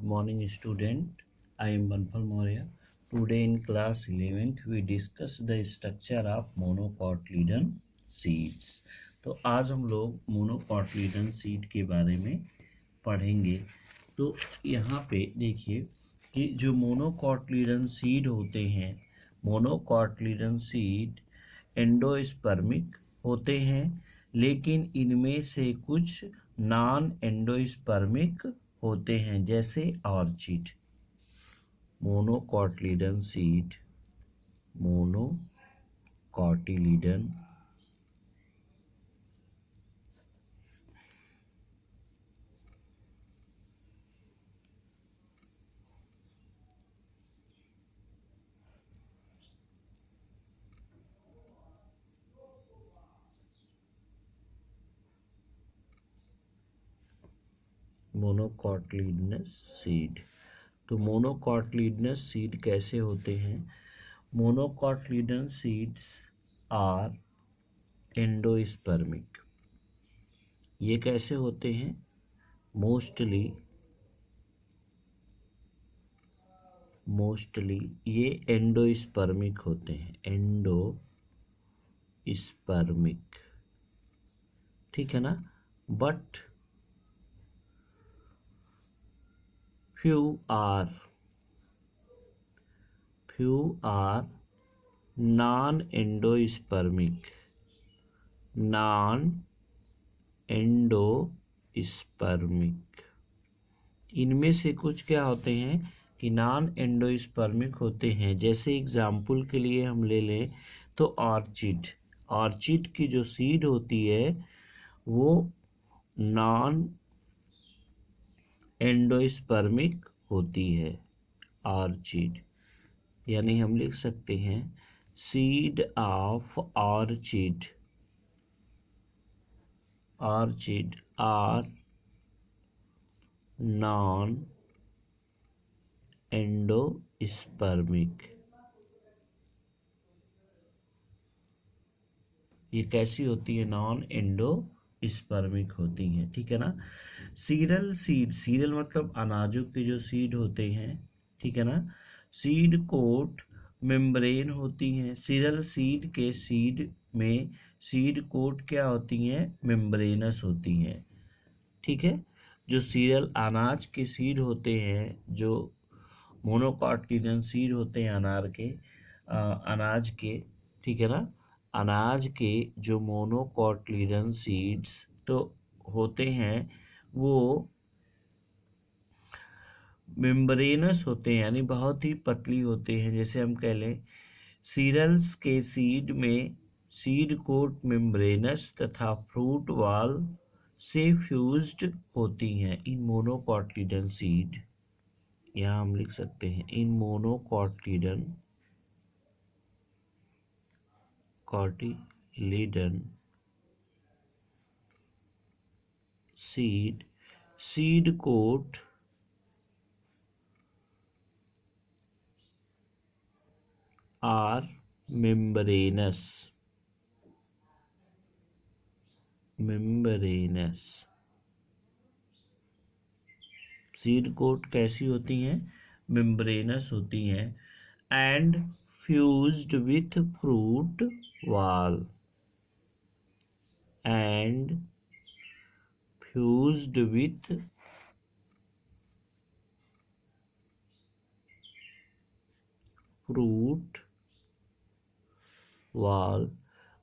morning student. I am Banpal Maurya. Today in class 11th we discuss the structure of monocotyledon seeds. तो आज हम लोग मोनोकॉटिलीडन seed के बारे में पढ़ेंगे। तो यहाँ पे देखिए कि जो मोनोकॉटिलीडन सीड होते हैं, मोनोकॉटिलीडन सीड एंडोस्पर्मिक होते हैं, लेकिन इनमें से कुछ नॉन एंडोस्पर्मिक होते हैं, जैसे orchid. Monocotyledon seed, monocotyledon monocotyledonous seed. तो मोनोकॉटिलीडनस सीड कैसे होते हैं? Monocotyledon seeds are endospermic. ये कैसे होते हैं? मोस्टली ये एंडोस्पर्मिक होते हैं, एंडोस्पर्मिक, ठीक है ना। बट few are non-endospermic, इनमें से कुछ क्या होते हैं कि नॉन एंडोस्पर्मिक होते हैं। जैसे एग्जाम्पल के लिए हम ले लें तो ऑर्चिड की जो सीड होती है वो नॉन एंडोस्पर्मिक होती है, ऑर्चिड। यानी हम लिख सकते हैं seed of orchid are non endospermic. ये कैसी होती है? नॉन एंडोस्पर्मिक होती है, ठीक है ना। सीरियल मतलब अनाजों के जो सीड होते हैं, ठीक है ना। सीड कोट मेम्ब्रेन होती हैं। सीरियल सीड के सीड में सीड कोट क्या होती हैं? मेम्ब्रेनस होती हैं, ठीक है। जो सीरियल अनाज के सीड होते हैं, जो मोनोकॉटिलीडन सीड होते हैं अनाज के, ठीक है ना। अनाज के जो मोनोकॉटिलीडन सीड्स तो होते हैं वो मेम्ब्रेनस होते हैं, यानी बहुत ही पतली होते हैं। जैसे हम कह लें सीरियल्स के सीड में सीड कोट मेम्ब्रेनस तथा फ्रूट वॉल से फ्यूज्ड होती हैं। इन मोनोकॉटिलीडन सीड, यहाँ हम लिख सकते हैं in monocotyledon seed coat are membranous. Seed coat कैसी होती हैं? मेम्ब्रेनस होती हैं। And fused with fruit wall, fruit wall.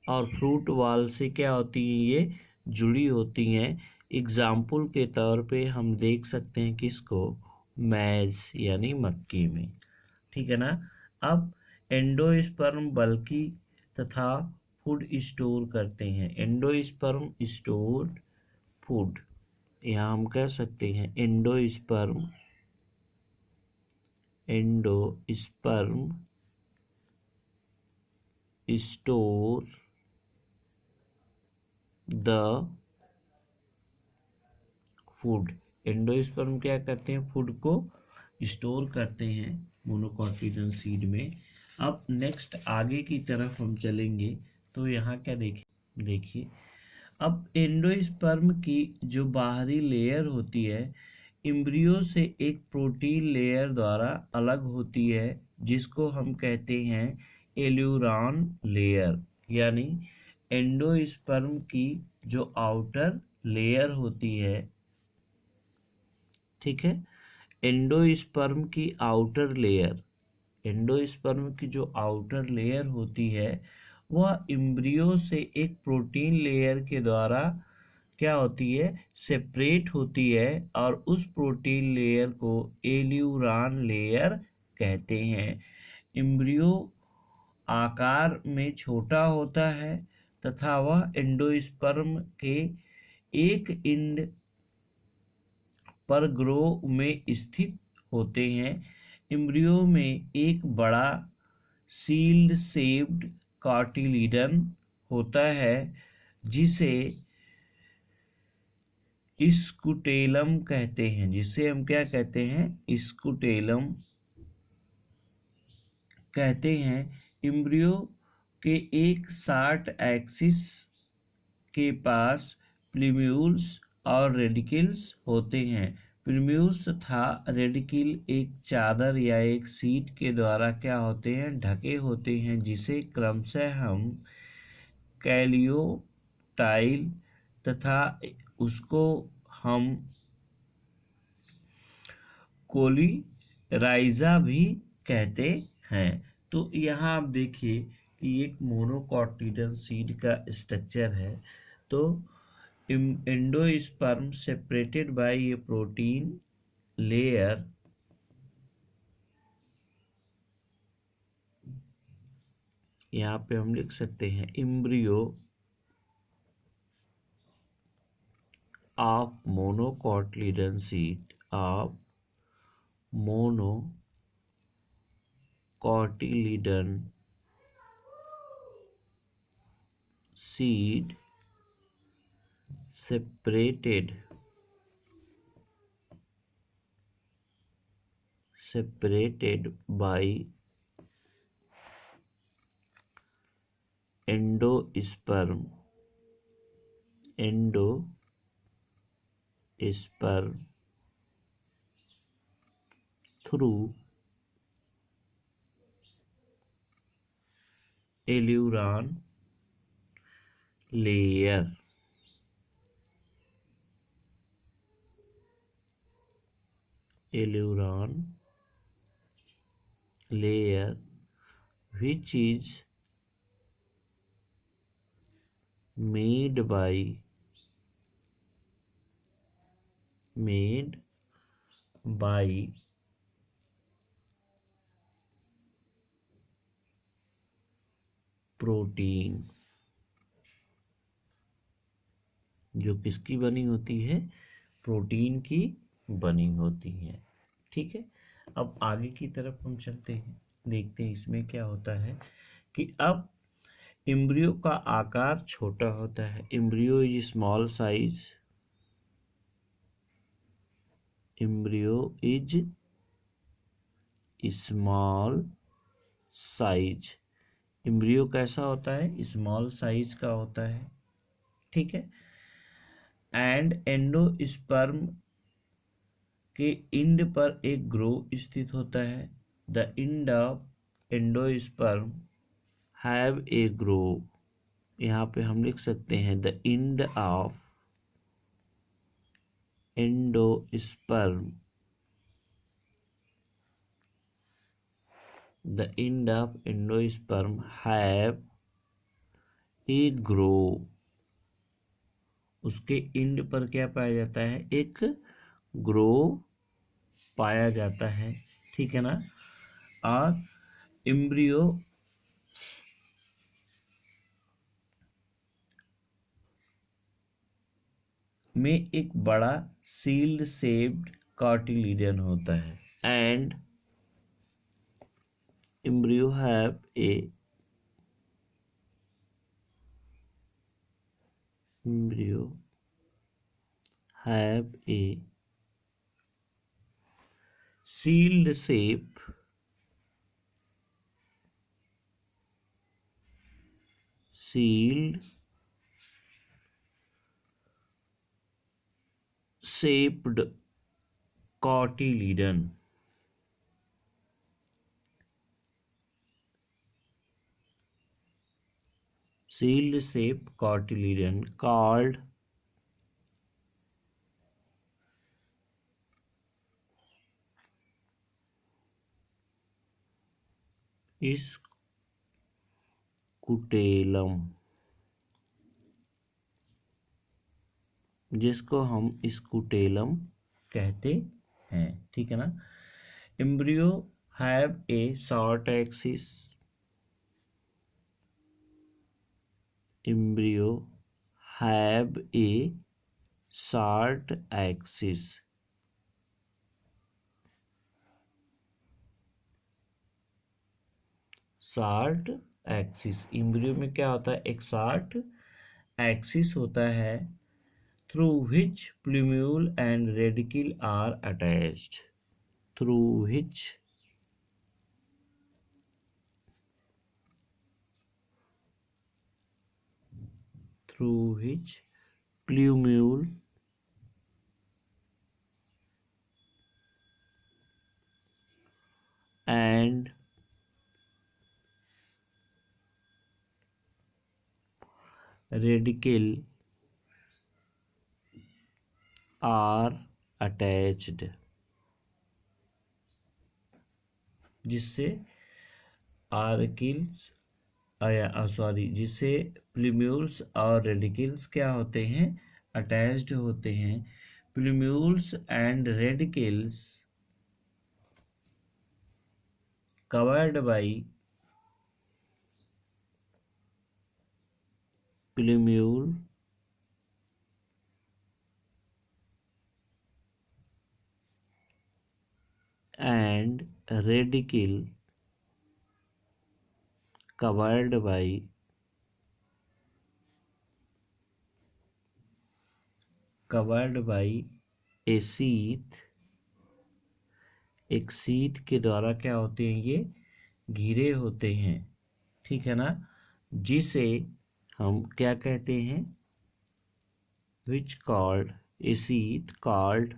और फ्रूट वॉल से क्या होती है? ये जुड़ी होती हैं। एग्जाम्पल के तौर पे हम देख सकते हैं किसको? मैज यानी मक्के में, ठीक है ना। अब एंडोस्पर्म बल्कि तथा फूड स्टोर करते हैं। एंडोस्पर्म स्टोर्ड फूड, यहाँ हम कह सकते हैं endosperm store the food. Endosperm क्या करते हैं? फूड को स्टोर करते हैं मोनोकॉटिलीडन सीड में। अब नेक्स्ट आगे की तरफ हम चलेंगे तो यहाँ क्या देखिए अब एंडोस्पर्म की जो बाहरी लेयर होती है, एम्ब्रियो से एक प्रोटीन लेयर द्वारा अलग होती है जिसको हम कहते हैं एल्यूरान लेयर, यानी एंडोस्पर्म की जो आउटर लेयर होती है, ठीक है, एंडोस्पर्म की आउटर लेयर, एंडोस्पर्म की जो आउटर लेयर होती है वह एम्ब्रियो से एक प्रोटीन लेयर के द्वारा क्या होती है, सेपरेट होती है, और उस प्रोटीन लेयर को एल्यूरान लेयर कहते हैं। एम्ब्रियो आकार में छोटा होता है तथा वह एंडोस्पर्म के एक एंड पर ग्रो में स्थित होते हैं। एम्ब्रियो में एक बड़ा सील्ड शेप्ड कार्टिलिडन होता है जिसे स्कुटेलम कहते हैं, जिसे हम क्या कहते हैं, स्कुटेलम कहते हैं। एम्ब्रियो के एक शार्ट एक्सिस के पास प्लीम्यूल्स और रेडिकल्स होते हैं। प्लीम्यूल्स तथा रेडिकल एक चादर या एक सीट के द्वारा क्या होते हैं, ढके होते हैं, जिसे क्रमशः हम कैलियोटाइल तथा उसको हम कोलिराइजा भी कहते हैं। तो यहाँ आप देखिए कि एक मोनोकॉटिलिडन सीड का स्ट्रक्चर है। तो endosperm separated by A protein layer यहाँ पे हम लिख सकते हैं embryo of monocotyledon seed of monocotyledon seed separated by endosperm through aleurone layer. Which is made by protein, जो किसकी बनी होती है, प्रोटीन की बनी होती है। ठीक है, अब आगे की तरफ हम चलते हैं, देखते हैं इसमें क्या होता है कि अब एम्ब्रियो का आकार छोटा होता है। Embryo is small size, embryo is small size. Embryo कैसा होता है, स्मॉल साइज का होता है, ठीक है। एंड एंडोस्पर्म के इंड पर एक ग्रो स्थित होता है। The end of endosperm have a grow, यहाँ पे हम लिख सकते हैं the end of endosperm, the end of endosperm have a grow, उसके इंड पर क्या पाया जाता है, एक ग्रो पाया जाता है, ठीक है ना। और एम्ब्रियो में एक बड़ा सील्ड शेप्ड कार्टिलिडन होता है। And embryo have a sealed shape shaped cotyledon. Shield shape cotyledon called scutellum, जिसको हम स्कुटेलम कहते हैं, ठीक है ना। Embryo have a short axis, embryo have a short axis, short axis. Embryo में क्या होता है, एक शॉर्ट एक्सिस होता है, through which plumule and radicle are attached, through which plumule and radicle are attached, जिससे आर्किल्स जिससे प्लूम्यूल्स और रेडिकल्स क्या होते हैं, अटैच्ड होते हैं। Plumules and radicles covered by plumule and radicle covered by a sheath, एक शीथ के द्वारा क्या होते हैं, ये घिरे होते हैं, ठीक है ना, जिसे हम क्या कहते हैं, which called a sheath called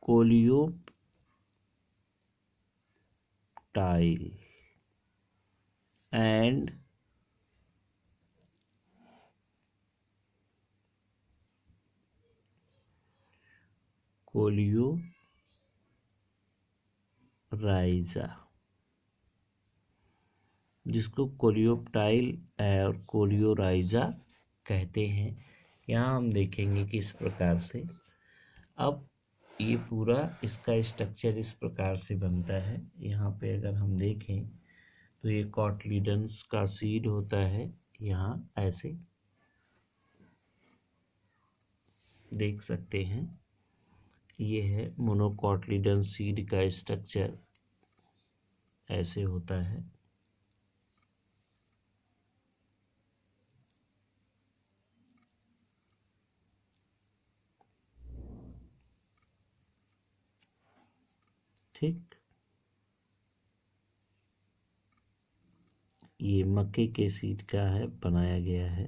coleoptile and coleorhiza, जिसको कोलियोप्टाइल और कोलियोराइजा कहते हैं। यहाँ हम देखेंगे कि इस प्रकार से, अब ये पूरा इसका स्ट्रक्चर इस प्रकार से बनता है। यहाँ पे अगर हम देखें तो ये कॉटलीडन्स का सीड होता है, यहाँ ऐसे देख सकते हैं, ये है मोनोकॉटलीडन सीड का स्ट्रक्चर, ऐसे होता है। ठीक, ये मक्के के सीड का है, बनाया गया है,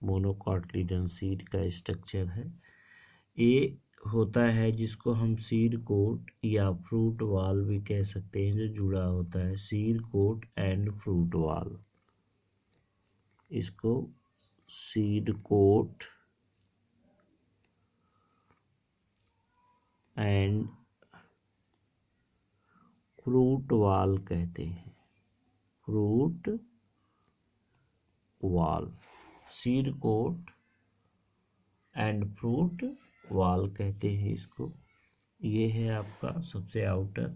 मोनोकॉटलीडन सीड का स्ट्रक्चर है। ये होता है जिसको हम सीड कोट या फ्रूट वॉल भी कह सकते हैं, जो जुड़ा होता है, seed coat and fruit wall, इसको seed coat and fruit wall कहते हैं, fruit wall, seed coat and fruit wall कहते हैं इसको। ये है आपका सबसे आउटर।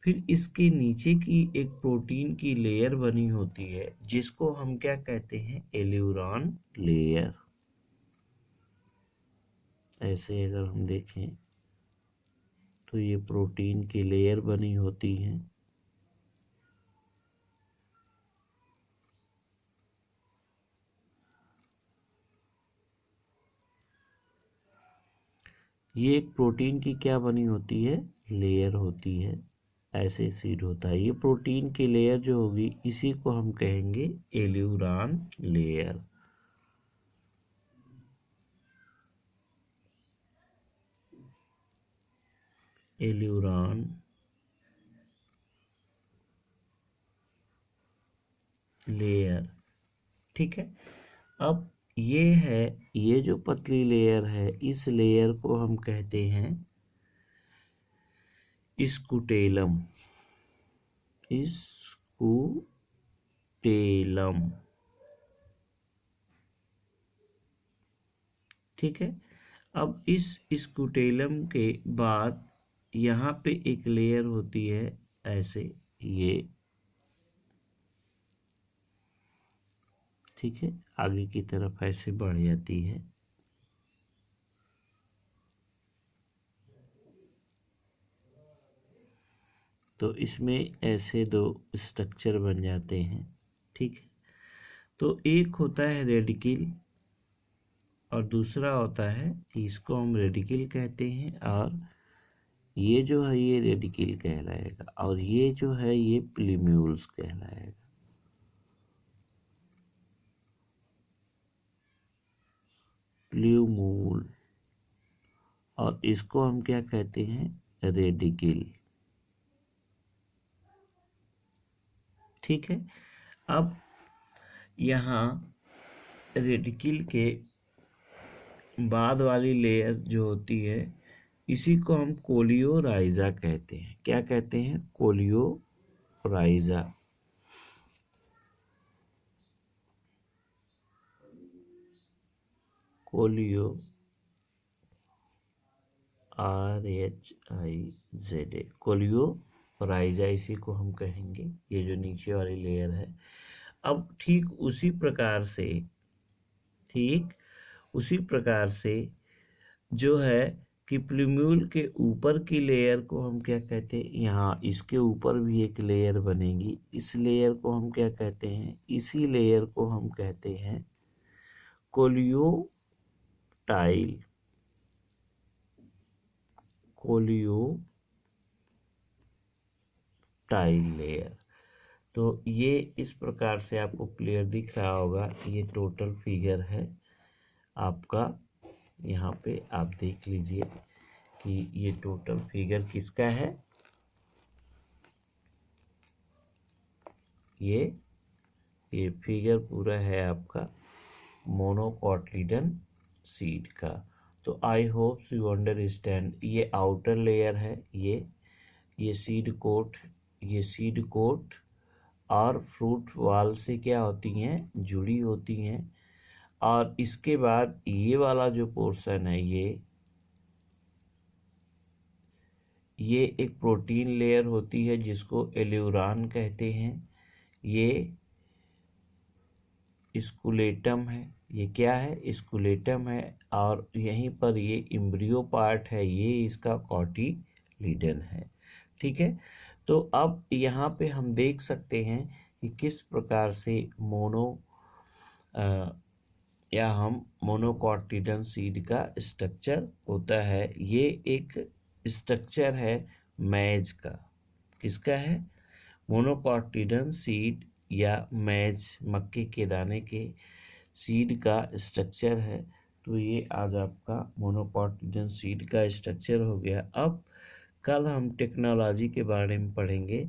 फिर इसके नीचे की एक प्रोटीन की लेयर बनी होती है, जिसको हम क्या कहते हैं, एल्यूरॉन लेयर। ऐसे अगर हम देखें तो ये प्रोटीन की लेयर बनी होती है, ये एक प्रोटीन की क्या बनी होती है, लेयर होती है। ऐसे सीड होता है। ये प्रोटीन की लेयर जो होगी इसी को हम कहेंगे एल्यूरान लेयर। एल्यूरान लेयर, ठीक है। अब ये है, ये जो पतली लेयर है इस लेयर को हम कहते हैं स्कूटेलम। स्कूटेलम, ठीक है। अब इस स्कूटेलम के बाद यहाँ पे एक लेयर होती है ऐसे, ये, ठीक है, आगे की तरफ ऐसे बढ़ जाती है। तो इसमें ऐसे दो स्ट्रक्चर बन जाते हैं, ठीक है। तो एक होता है रेडिकल और दूसरा होता है, इसको हम रेडिकल कहते हैं, और ये जो है ये रेडिकल कहलाएगा, और ये जो है ये प्लीम्यूल्स कहलाएगा। प्लीम्यूल, और इसको हम क्या कहते हैं, रेडिकल, ठीक है। अब यहाँ रेडिकल के बाद वाली लेयर जो होती है इसी को हम कोलियोराइजा कहते हैं। क्या कहते हैं, कोलियोराइजा। कोलियो, RHIZA, कोलियोराइजा, इसी को हम कहेंगे, ये जो नीचे वाली लेयर है। अब ठीक उसी प्रकार से जो है कि प्लीम्यूल के ऊपर की लेयर को हम क्या कहते हैं, यहाँ इसके ऊपर भी एक लेयर बनेगी, इस लेयर को हम क्या कहते हैं, इसी लेयर को हम कहते हैं कोलियोटाइल। कोलियोटाइल लेयर। तो ये इस प्रकार से आपको क्लियर दिख रहा होगा। ये टोटल फिगर है आपका, यहाँ पे आप देख लीजिए कि ये टोटल फिगर किसका है। ये फिगर पूरा है आपका मोनोकोटिलेडन सीड का। तो आई होप यू अंडरस्टैंड। ये आउटर लेयर है, ये सीड कोट और फ्रूट वाल से क्या होती हैं, जुड़ी होती हैं। और इसके बाद ये वाला जो पोर्शन है ये एक प्रोटीन लेयर होती है जिसको एल्यूरान कहते हैं। ये स्कूलेटम है, ये क्या है, स्कूलेटम है। और यहीं पर ये एम्ब्रियो पार्ट है, ये इसका कोटिलीडन है, ठीक है। तो अब यहाँ पे हम देख सकते हैं कि किस प्रकार से हम मोनोकोटिलेडन सीड का स्ट्रक्चर होता है। ये एक स्ट्रक्चर है मैज का। किसका है, मोनोकोटिलेडन सीड या मैज, मक्के के दाने के सीड का स्ट्रक्चर है। तो ये आज आपका मोनोकोटिलेडन सीड का स्ट्रक्चर हो गया। अब कल हम टेक्नोलॉजी के बारे में पढ़ेंगे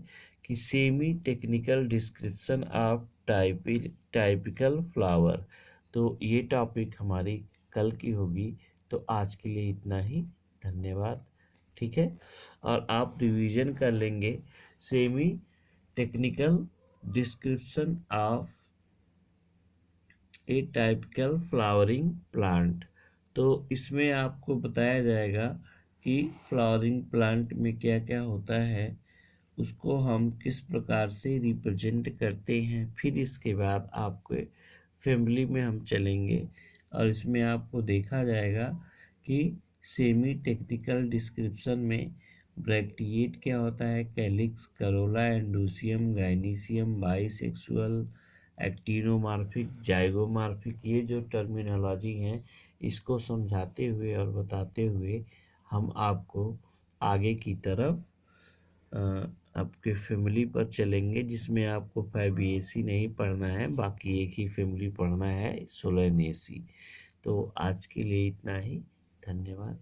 कि semi technical description of typical flower. तो ये टॉपिक हमारी कल की होगी। तो आज के लिए इतना ही, धन्यवाद, ठीक है। और आप रिवीजन कर लेंगे semi technical description of A typical flowering plant. तो इसमें आपको बताया जाएगा कि फ्लावरिंग प्लांट में क्या क्या होता है, उसको हम किस प्रकार से रिप्रेजेंट करते हैं। फिर इसके बाद आपके फैमिली में हम चलेंगे और इसमें आपको देखा जाएगा कि सेमी टेक्निकल डिस्क्रिप्शन में ब्रैक्टिएट क्या होता है, calyx, corolla, androecium, gynoecium, bisexual, actinomorphic, zygomorphic, ये जो टर्मिनोलॉजी हैं इसको समझाते हुए और बताते हुए हम आपको आगे की तरफ आपके फैमिली पर चलेंगे, जिसमें आपको 5AC नहीं पढ़ना है, बाकी एक ही फैमिली पढ़ना है, सोलनएसी। तो आज के लिए इतना ही। धन्यवाद।